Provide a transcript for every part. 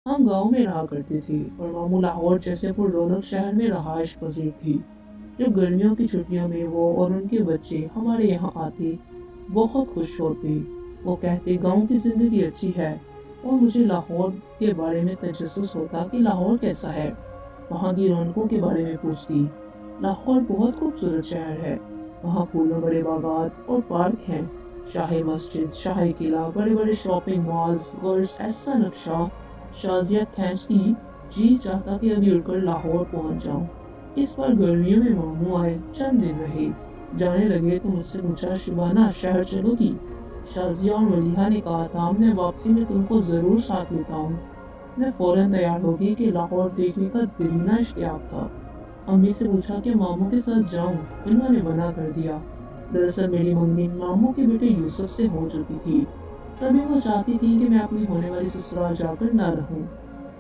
ہم گاؤں میں رہا کرتے تھے اور ماموں لاہور جیسے پر رونق شہر میں رہائش پذیر تھی۔ جب گرمیوں کی چھٹیوں میں وہ اور ان کے بچے ہمارے یہاں آتے بہت خوش ہوتے۔ وہ کہتے گاؤں کی زندگی اچھی ہے، اور مجھے لاہور کے بارے میں تجسس ہوتا کہ لاہور کیسا ہے۔ وہاں کی رونقوں کے بارے میں پوچھتی۔ لاہور بہت خوبصورت شہر ہے۔ وہاں پھولوں بڑے باغات اور پارک ہیں، شاہی مسجد، شاہی قلعہ، بڑے بڑے شاپنگ مالز، غرض ایسا نقشہ شازیہ کھینچتی، جی چاہتا کہ ابھی اڑ کر لاہور پہنچ جاؤں۔ اس بار گرمیوں میں ماموں آئے، چند دن رہے، جانے لگے تو مجھ سے پوچھا شبانہ شہر چلو گی؟ شازیہ اور ملیحہ نے کہا تھا میں واپسی میں تم کو ضرور ساتھ لیتا ہوں۔ میں فوراً تیار ہو گئی کہ لاہور دیکھنے کا دلینہ اشتیاق تھا۔ امی سے پوچھا کہ ماموں کے ساتھ جاؤں، انہوں نے منع کر دیا۔ دراصل میری منگنی ماموں کے بیٹے یوسف سے ہو چکی تھی، تبھی وہ چاہتی تھی کہ میں اپنی ہونے والی سسرال جا کر نہ رہوں۔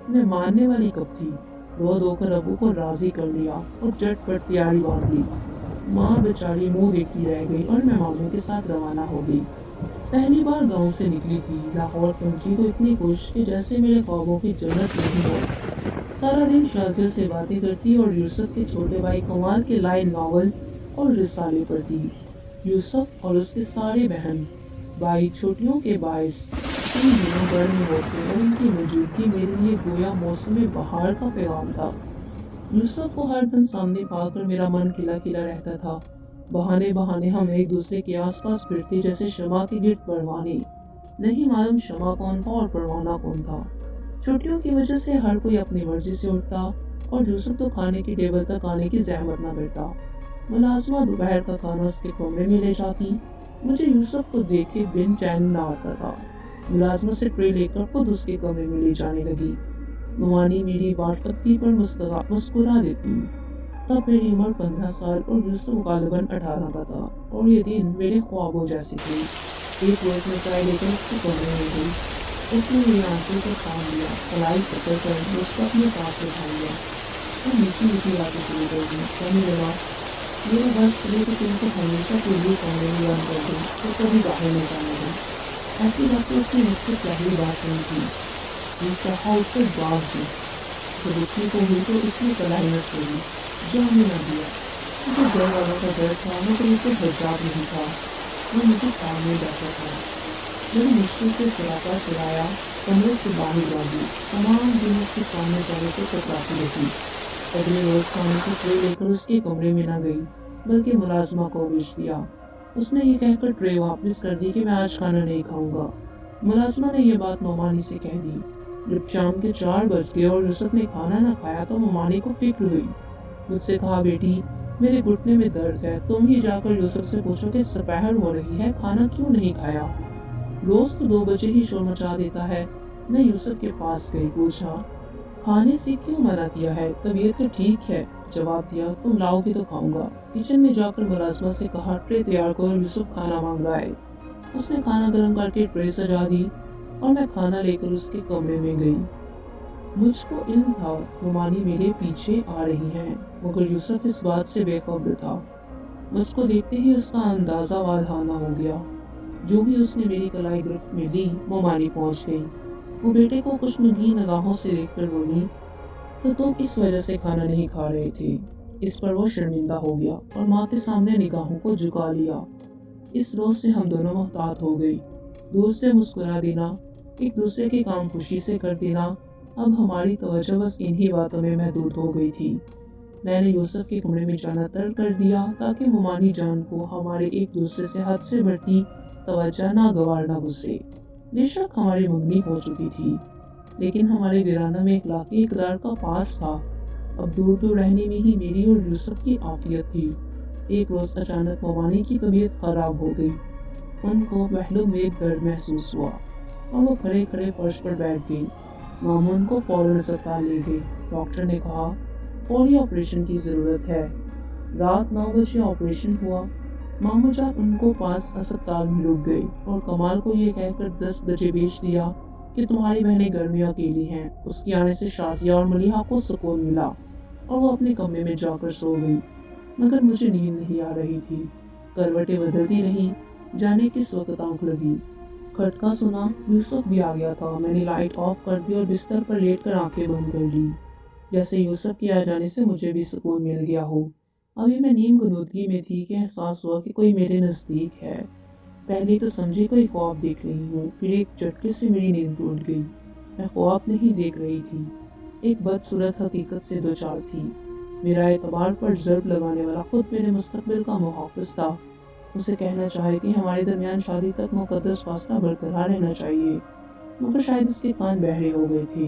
میں ماننے والی کب تھی؟ رو دھو کر ابو کو راضی کر لیا اور جھٹ پٹ تیاری باندھ لی۔ ماں بیچاری منہ دیکھتی رہ گئی اور میں ماموں کے ساتھ روانہ ہو گئی۔ پہلی بار گاؤں سے نکلی تھی، لاہور پہنچی تو اتنی خوش کہ جیسے میرے خوابوں کی جنت نہیں ہو۔ سارا دن شازیہ سے باتیں کرتی اور یوسف کے چھوٹے بھائی کمال کے لائٹ ناول اور رسالے پڑھتی۔ یوسف اور اس کے سارے بہن بھائی چھوٹیوں کے باعث ان دنوں گھر میں ہوتے اور ان کی موجودگی میرے لیے گویا موسم بہار کا پیغام تھا۔ یوسف کو ہر دم سامنے پا کر میرا من کھلا کھلا رہتا تھا۔ بہانے بہانے ہم ایک دوسرے کے آس پاس پھرتے جیسے شمع کے گرد پروانے۔ نہیں معلوم شمع کون تھا اور پروانہ کون تھا۔ چھٹیوں کی وجہ سے ہر کوئی اپنی مرضی سے اٹھتا اور یوسف تو کھانے کی ٹیبل تک آنے کی زحمت نہ کرتا۔ ملازمہ دوپہر کا کھانا اس کے کمرے میں لے جاتی۔ مجھے یوسف کو دیکھے بن چین نہ آتا تھا۔ ملازمہ سے ٹرے لے کر خود اس کے کمرے میں لے جانے لگی۔ نعمانی میری واٹفتی پر مسکرا دیتی۔ تب میری عمر 15 سال اور یوسف غالباً 18 کا تھا، اور یہ دن میرے خوابوں جیسی تھی۔ ایک روز میں چائے لے کر اس کے کمرے میں گئی۔ اس نے میری آنکھوں کو تھام لیا، کلائی پکڑ کر مجھ کو اپنے پاس بٹھا لیا اور میٹھی میٹھی باتیں شروع کر دی۔ کہنے لگا میرا بس چلے تو تم کو ہمیشہ کے لیے کمرے میں بند کر دوں تو کبھی باہر نہیں جانے دوں۔ ایسی باتیں اس نے مجھ سے پہلی بار سنی تھی۔ یہ چاہا اس پر باغ دی۔ جب اٹھنے کو ہوئی تو اس نے کلائی نہ چھوڑی، جانے نہ دیا۔ مجھے گھر والوں کا ڈر تھا مگر اسے حجاب نہیں تھا، وہ مجھے تھامے بیٹھا تھا۔ میں نے مشکل سے سراپا چلایا، کمرے سے باہر بھاگی، تمام دن اس کے سامنے جانے سے کتراتی رہی۔ اگلے روز کھانے کی ٹرے لے کر اس کے کمرے میں نہ گئی بلکہ ملازمہ کو بھیج دیا۔ اس نے یہ کہہ کر ٹرے واپس کر دی کہ میں آج کھانا نہیں کھاؤں گا۔ ملازمہ نے یہ بات نعمانی سے کہہ دی۔ جب شام کے 4 بج گئے اور یوسف نے کھانا نہ کھایا تو نعمانی کو فکر ہوئی۔ مجھ سے کہا بیٹی میرے گھٹنے میں درد ہے، تم ہی جا کر یوسف سے پوچھو کہ دوپہر ہو رہی ہے، کھانا کیوں نہیں کھایا؟ روز تو 2 بجے ہی شور مچا دیتا ہے۔ میں یوسف کے پاس گئی، پوچھا کھانے سے کیوں منع کیا ہے؟ طبیعت تو ٹھیک ہے، جواب دیا تم لاؤ گے تو کھاؤں گا۔ کچن میں جا کر ملازمہ سے کہا ٹرے تیار کرو، یوسف کھانا مانگ رہا ہے۔ اس نے کھانا گرم کر کے ٹرے سجا دی اور میں کھانا لے کر اس کے کمرے میں گئی۔ مجھ کو علم تھا نعمانی میرے پیچھے آ رہی ہیں، مگر یوسف اس بات سے بے خبر تھا۔ مجھ کو دیکھتے ہی اس کا اندازہ والہانہ ہو گیا۔ جو ہی اس نے میری کلائی گرفت میں لی، نعمانی پہنچ گئی۔ وہ بیٹے کو کشمگین نگاہوں سے دیکھ کر بولی تو تم اس وجہ سے کھانا نہیں کھا رہے تھے؟ اس پر وہ شرمندہ ہو گیا اور ماں کے سامنے نگاہوں کو جھکا لیا۔ اس روز سے ہم دونوں محتاط ہو گئی۔ دور سے مسکرا دینا، ایک دوسرے کے کام خوشی سے کر دینا، اب ہماری توجہ بس انہی باتوں میں محدود ہو گئی تھی۔ میں نے یوسف کے کمرے میں جانا ترک کر دیا تاکہ نعمانی جان کو ہمارے ایک دوسرے سے حد سے بڑھتی توجہ ناگوار نہ گزرے۔ بے شک ہماری منگنی ہو چکی تھی، لیکن ہمارے گھرانہ میں اخلاقی اقدار کا پاس تھا۔ اب دور دور رہنے میں ہی میری اور یوسف کی عافیت تھی۔ ایک روز اچانک نعمانی کی طبیعت خراب ہو گئی۔ ان کو پہلو میں درد محسوس ہوا اور وہ کھڑے کھڑے فرش پر بیٹھ گئی۔ ماموں ان کو فوراً اسپتال لے گئے۔ ڈاکٹر نے کہا فوری آپریشن کی ضرورت ہے۔ رات 9 بجے آپریشن ہوا۔ ماموں جان ان کو پاس اسپتال میں رک گئے اور کمال کو یہ کہہ کر 10 بجے بھیج دیا کہ تمہاری بہنیں گھر میں اکیلی ہیں۔ اس کے آنے سے شازیہ اور ملیحہ کو سکون ملا اور وہ اپنے کمرے میں جا کر سو گئی، مگر مجھے نیند نہیں آ رہی تھی۔ کروٹیں بدلتی رہیں، جانے کس وقت آنکھ لگی۔ کھٹکا سنا، یوسف بھی آ گیا تھا۔ میں نے لائٹ آف کر دی اور بستر پر لیٹ کر آنکھیں بند کر لی، جیسے یوسف کے آ جانے سے مجھے بھی سکون مل گیا ہو۔ ابھی میں نیم غنودگی میں تھی کہ احساس ہوا کہ کوئی میرے نزدیک ہے۔ پہلے تو سمجھی کوئی خواب دیکھ رہی ہوں، پھر ایک جھٹکے سے میری نیند ٹوٹ گئی۔ میں خواب نہیں دیکھ رہی تھی، ایک بدصورت حقیقت سے دوچار تھی۔ میرا اعتبار پر ضرب لگانے والا خود میرے مستقبل کا محافظ تھا۔ اسے کہنا چاہے کہ ہمارے درمیان شادی تک مقدس فاصلہ برقرار رہنا چاہیے، مگر شاید اس کے کان بہرے ہو گئے تھے۔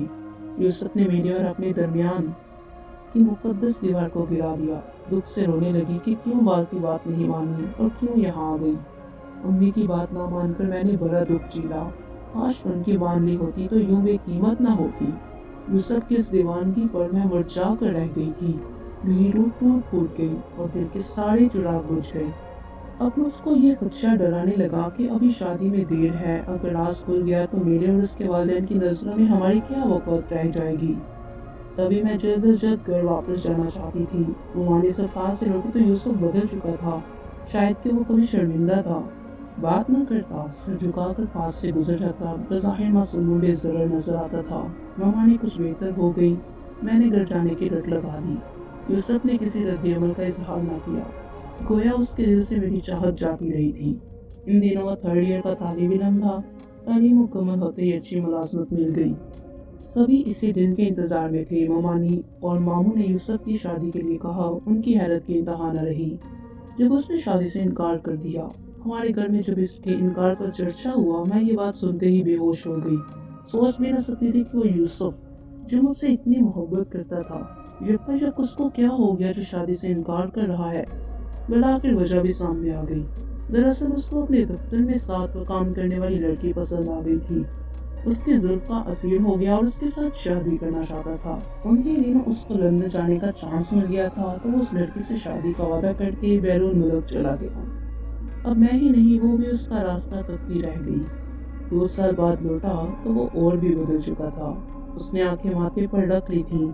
یوسف نے میرے اور اپنے درمیان کی مقدس دیوار کو گرا دیا۔ دکھ سے رونے لگی کہ کیوں بات کی بات نہیں مانی اور کیوں یہاں آ گئی۔ امی کی بات نہ مان کر میں نے بڑا دکھ جھیلا۔ کاش ان کی مان لی ہوتی تو یوں بے قیمت نہ ہوتی۔ یوسف کی اس دیوانگی پر میں مرجھا کر رہ گئی تھی۔ میری روح ٹوٹ پھوٹ گئی اور دل کے سارے چراغ بجھ گئے۔ اب مجھ کو یہ خدشہ ڈرانے لگا کہ ابھی شادی میں دیر ہے، اگر راز کھل گیا تو میرے اور اس کے والدین کی نظروں میں ہماری کیا وقت رہ جائے گی۔ تبھی میں جلد از جلد گھر واپس جانا چاہتی تھی۔ ممانی سب کار سے لوٹی تو یوسف بدل چکا تھا، شاید کہ وہ کبھی شرمندہ تھا۔ بات نہ کرتا، سر جھکا کر پاس سے گزر جاتا، بظاہر معصوم و بے ضرر نظر آتا تھا۔ ممانی کچھ بہتر ہو گئی، میں نے گھر جانے کی رٹ لگا دی۔ یوسف نے کسی رد عمل کا اظہار نہ کیا، گویا اس کے دل سے میری چاہت جاتی رہی تھی۔ ان دنوں وہ 3rd ایئر کا طالب علم تھا۔ تعلیم مکمل ہوتے ہی اچھی ملازمت مل گئی۔ سبھی اسی دن کے انتظار میں تھے۔ ممانی اور ماموں نے یوسف کی شادی کے لیے کہا۔ ان کی حیرت کی انتہا نہ رہی جب اس نے شادی سے انکار کر دیا۔ ہمارے گھر میں جب اس کے انکار کا چرچا ہوا، میں یہ بات سنتے ہی بے ہوش ہو گئی۔ سوچ بھی نہ سکتی تھی کہ وہ یوسف جو مجھ سے اتنی محبت کرتا تھا، یک اس کو کیا ہو گیا جو شادی سے انکار کر رہا ہے۔ بالآخر وجہ بھی سامنے آ گئی۔ دراصل اس کو اپنے دفتر میں ساتھ کام کرنے والی لڑکی پسند آ گئی تھی۔ اس کے زلف کا اسیر ہو گیا اور اس کے ساتھ شادی کرنا چاہتا تھا۔ انہی دنوں اس کو لندن جانے کا چانس مل گیا تھا تو وہ اس لڑکی سے شادی کا وعدہ کر کے بیرون ملک چلا گیا۔ اب میں ہی نہیں، وہ بھی اس کا راستہ تکتی رہ گئی۔ 2 سال بعد لوٹا تو وہ اور بھی بدل چکا تھا۔ اس نے آنکھیں ماتھے پر رکھ لی تھیں۔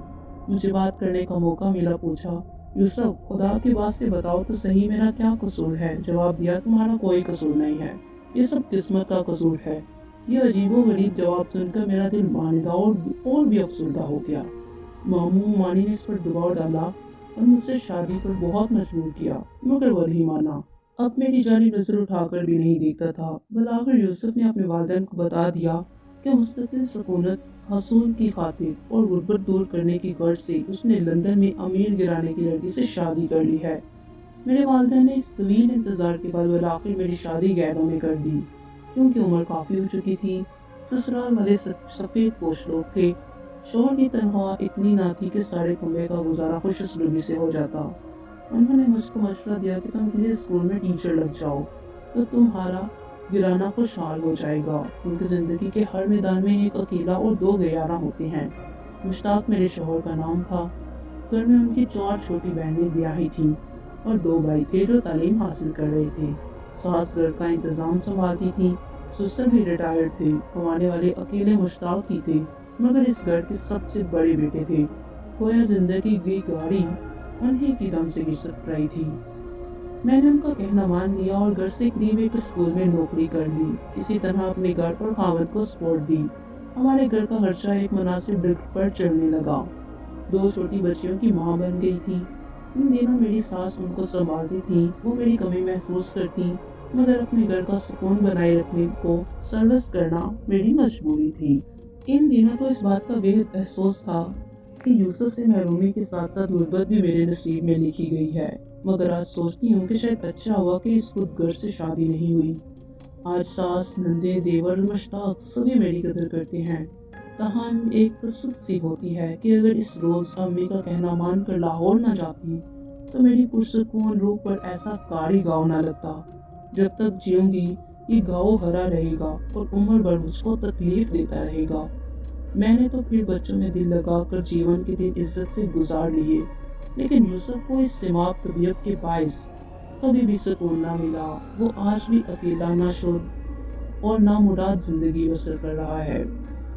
مجھے بات کرنے کا موقع ملا، پوچھا، یوسف خدا کے واسطے بتاؤ تو صحیح میرا کیا قصور ہے؟ جواب دیا، تمہارا کوئی قصور نہیں ہے، یہ سب قسمت کا قصور ہے۔ یہ عجیب و غریب جواب سن کر میرا دل ماندہ اور بھی افسردہ ہو گیا۔ مانی نے اس پر دباؤ ڈالا اور مجھ سے شادی پر بہت مجبور کیا، مگر وہ نہیں مانا۔ اب میری جانب نظر اٹھا کر بھی نہیں دیکھتا تھا۔ بالآخر یوسف نے اپنے والدین کو بتا دیا کہ مستقل سکونت حصول کی خاطر اور غربت دور کرنے کی غرض سے اس نے لندن میں امیر گھرانے کی لڑکی سے شادی کر لی ہے۔ میرے والدین نے اس طویل انتظار کے بعد بالآخر میری شادی غیروں میں کر دی، کیونکہ عمر کافی ہو چکی تھی۔ سسرال والے سفید پوش لوگ تھے۔ شوہر کی تنخواہ اتنی نہ تھی کہ سارے کنبے کا گزارا خوش اسلوبی سے ہو جاتا۔ انہوں نے مجھ کو مشورہ دیا کہ تم کسی اسکول میں ٹیچر لگ جاؤ تو تمہارا گھرانہ خوشحال ہو جائے گا، کیونکہ زندگی کے ہر میدان میں ایک اکیلا اور 2 گیارہ ہوتے ہیں۔ مشتاق میرے شوہر کا نام تھا۔ گھر میں ان کی 4 چھوٹی بہنیں بیاہی تھیں اور 2 بھائی تھے جو تعلیم حاصل کر رہے تھے۔ ساس گھر کا انتظام سنبھالتی تھی، سسر بھی ریٹائرڈ تھے۔ کمانے والے اکیلے مشتاق ہی تھے، مگر اس گھر کے سب سے بڑے بیٹے تھے۔ گویا زندگی کی گاڑی انہی کی دم سے گھسٹ رہی تھی۔ میں نے ان کا کہنا مان لیا اور گھر سے قریب ایک اسکول میں نوکری کر لی۔ اسی طرح اپنے گھر اور خاوند کو سپورٹ دی۔ ہمارے گھر کا خرچہ ایک مناسب ڈگر پر چڑھنے لگا۔ 2 چھوٹی بچیوں کی ماں بن گئی تھی۔ ان دنوں میری ساس ان کو سنبھالتی تھی۔ وہ میری کمی محسوس کرتی، مگر اپنے گھر کا سکون بنائے رکھنے کو سروس کرنا میری مجبوری تھی۔ ان دنوں تو اس بات کا بہت افسوس تھا کہ یوسف سے محرومی کے ساتھ ساتھ غربت بھی میرے نصیب میں لکھی گئی ہے، مگر آج سوچتی ہوں کہ شاید اچھا ہوا کہ اس خود غرض سے شادی نہیں ہوئی۔ آج ساس، نندے، دیور، مشتاق سبھی میری قدر کرتے ہیں۔ تاہم ایک قسط سی ہوتی ہے کہ اگر اس روز امی کا کہنا مان کر لاہور نہ جاتی تو میری پرسکون روح پر ایسا کاری گاؤ نہ لگتا۔ جب تک جیوں گی یہ گاؤ ہرا رہے گا اور عمر بھر مجھ کو تکلیف دیتا رہے گا۔ میں نے تو پھر بچوں میں دل لگا کر جیون کے دن عزت سے گزار لیے، لیکن یوسف کو اس سماپ طبیعت کے باعث کبھی بھی سکون نہ ملا۔ وہ آج بھی اکیلا، ناشد اور نامراد زندگی بسر کر رہا ہے۔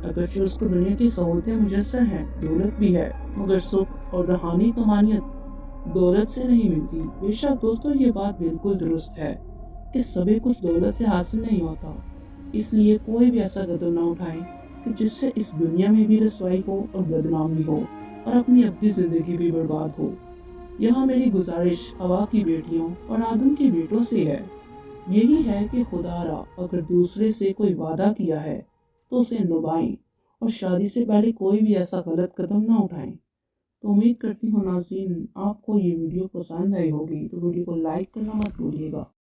اگرچہ اس کو دنیا کی سہولتیں میسر ہیں، دولت بھی ہے، مگر سکھ اور روحانی طمانینت دولت سے نہیں ملتی۔ بے شک دوستو، یہ بات بالکل درست ہے کہ سبھی کچھ دولت سے حاصل نہیں ہوتا، اس لیے کوئی بھی ایسا قدم نہ اٹھائیں کہ جس سے اس دنیا میں بھی رسوائی ہو اور بدنامی ہو اور اپنی اپنی زندگی بھی برباد ہو۔ یہاں میری گزارش ہوا کی بیٹیوں اور آدم کے بیٹوں سے ہے، یہی ہے کہ خدا را اگر دوسرے سے کوئی وعدہ کیا ہے تو اسے نبھائیں اور شادی سے پہلے کوئی بھی ایسا غلط قدم نہ اٹھائیں۔ تو امید کرتی ہوں ناظرین آپ کو یہ ویڈیو پسند آئی ہوگی، تو ویڈیو کو لائک کرنا مت بھولیے گا۔